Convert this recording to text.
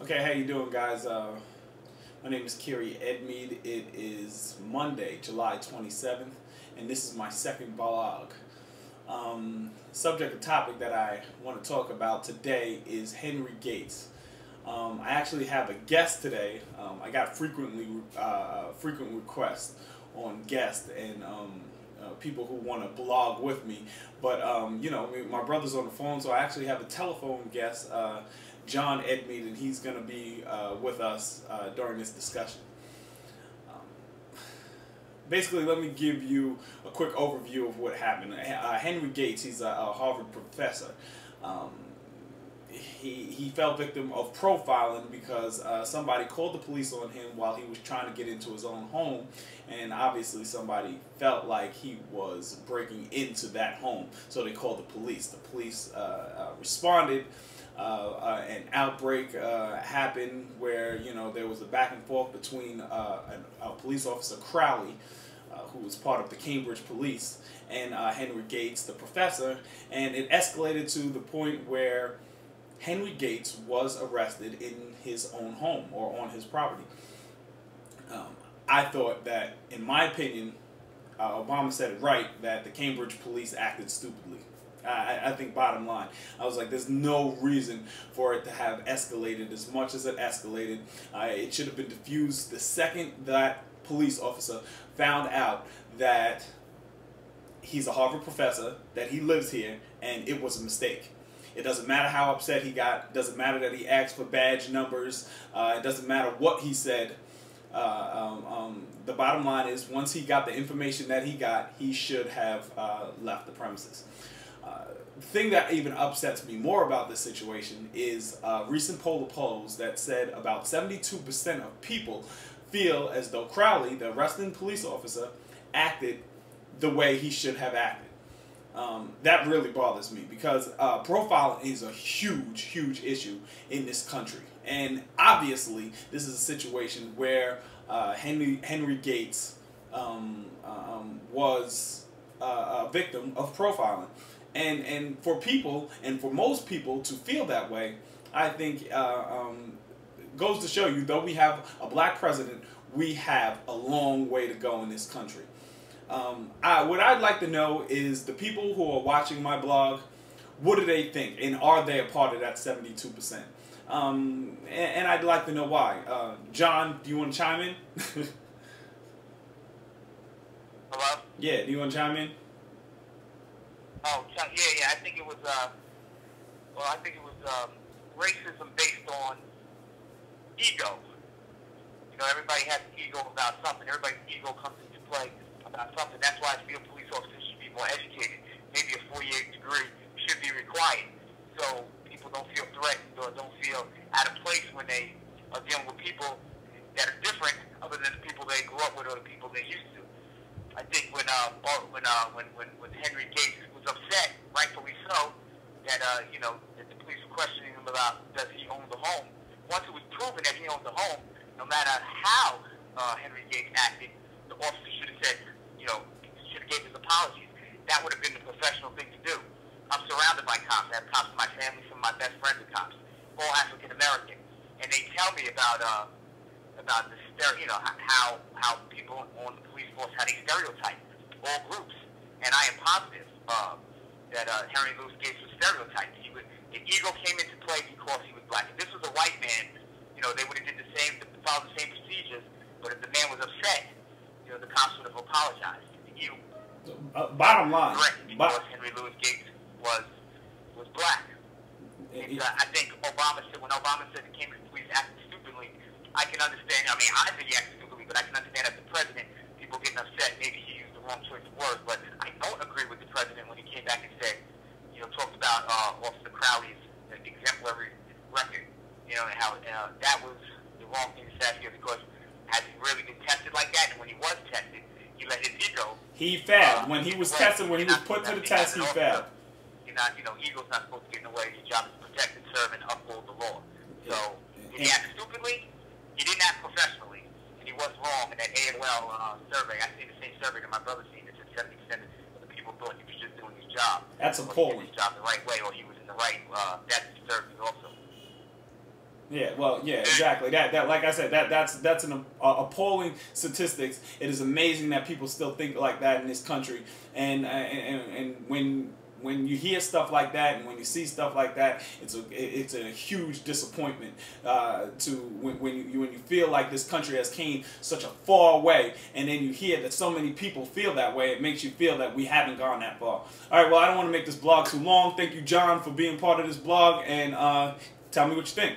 Okay, how you doing, guys? My name is Kerry Edmead. It is Monday, July 27th, and this is my second blog. Subject or topic that I want to talk about today is Henry Gates. I actually have a guest today. I got frequent requests on guests and people who want to blog with me. But my brother's on the phone, so I actually have a telephone guest, John Edmead, and he's going to be with us during this discussion. Basically, let me give you a quick overview of what happened. Henry Gates, he's a Harvard professor. Um, he fell victim of profiling because somebody called the police on him while he was trying to get into his own home, and obviously somebody felt like he was breaking into that home, so they called the police. The police responded. An outbreak happened where there was a back and forth between a police officer, Crowley, who was part of the Cambridge police, and Henry Gates, the professor, and it escalated to the point where Henry Gates was arrested in his own home or on his property. I thought that, in my opinion, Obama said it right, that the Cambridge police acted stupidly. I think bottom line, I was like, there's no reason for it to have escalated as much as it escalated. It should have been diffused the second that police officer found out that he's a Harvard professor, that he lives here, and it was a mistake. It doesn't matter how upset he got. It doesn't matter that he asked for badge numbers. It doesn't matter what he said. The bottom line is, once he got the information that he got, he should have left the premises. The thing that even upsets me more about this situation is recent poll polls that said about 72% of people feel as though Crowley, the arresting police officer, acted the way he should have acted. That really bothers me because profiling is a huge issue in this country. And obviously, this is a situation where Henry Gates was a victim of profiling. And for people, and for most people to feel that way, I think goes to show you, though we have a black president, we have a long way to go in this country. What I'd like to know is the people who are watching my blog, what do they think? And are they a part of that 72%? And I'd like to know why. John, do you want to chime in? Hello? Yeah, do you want to chime in? Oh, yeah. I think it was, racism based on ego. You know, everybody has an ego about something. Everybody's ego comes into play about something. That's why I feel police officers should be more educated. Maybe a 4-year degree should be required, so people don't feel threatened or don't feel out of place when they are dealing with people that are different, other than the people they grew up with or the people they're used to. I think when Henry Gates was upset, rightfully so, that that the police were questioning him about does he own the home. Once it was proven that he owned the home, no matter how Henry Gates acted, the officer should have said, should have gave his apologies. That would have been the professional thing to do. I'm surrounded by cops. I have cops in my family. Some of my best friends are cops, all African American, and they tell me about the how people on the police force, how they stereotype all groups, and I am positive that Henry Louis Gates was stereotyped. The ego came into play because he was black. If this was a white man, they would have did the same, followed the same procedures. But if the man was upset, the cops would have apologized. Bottom line, because Henry Louis Gates was black. And, I think when Obama said the Cambridge police acted stupidly, I can understand. I mean, I think he acted stupidly, but I can understand as the president, people getting upset. Maybe he used the wrong choice of words, but I don't agree with the president when he came back and said, talked about Officer Crowley's exemplary record. And how that was the wrong thing to say here, because has he really been tested like that? And when he was tested, he let his ego. He failed. When he was tested, when he was put to the test, he failed. Ego's not supposed to get in the way. Your job is to protect and serve and uphold the law. So, did he act stupidly? He didn't act professionally, and he was wrong in that AOL survey. I see the same survey that my brother seen. It said 70% of the people thought he was just doing his job. That's appalling. appalling. He did his job the right way, or he was in the right. That disturbs me also. Yeah, well, yeah, exactly. That like I said, that's an appalling statistics. It is amazing that people still think like that in this country, and when you hear stuff like that and when you see stuff like that, it's a huge disappointment to when you feel like this country has came such a far way, and then you hear that so many people feel that way. It makes you feel that we haven't gone that far. All right, well, I don't want to make this blog too long. Thank you, John, for being part of this blog, and tell me what you think.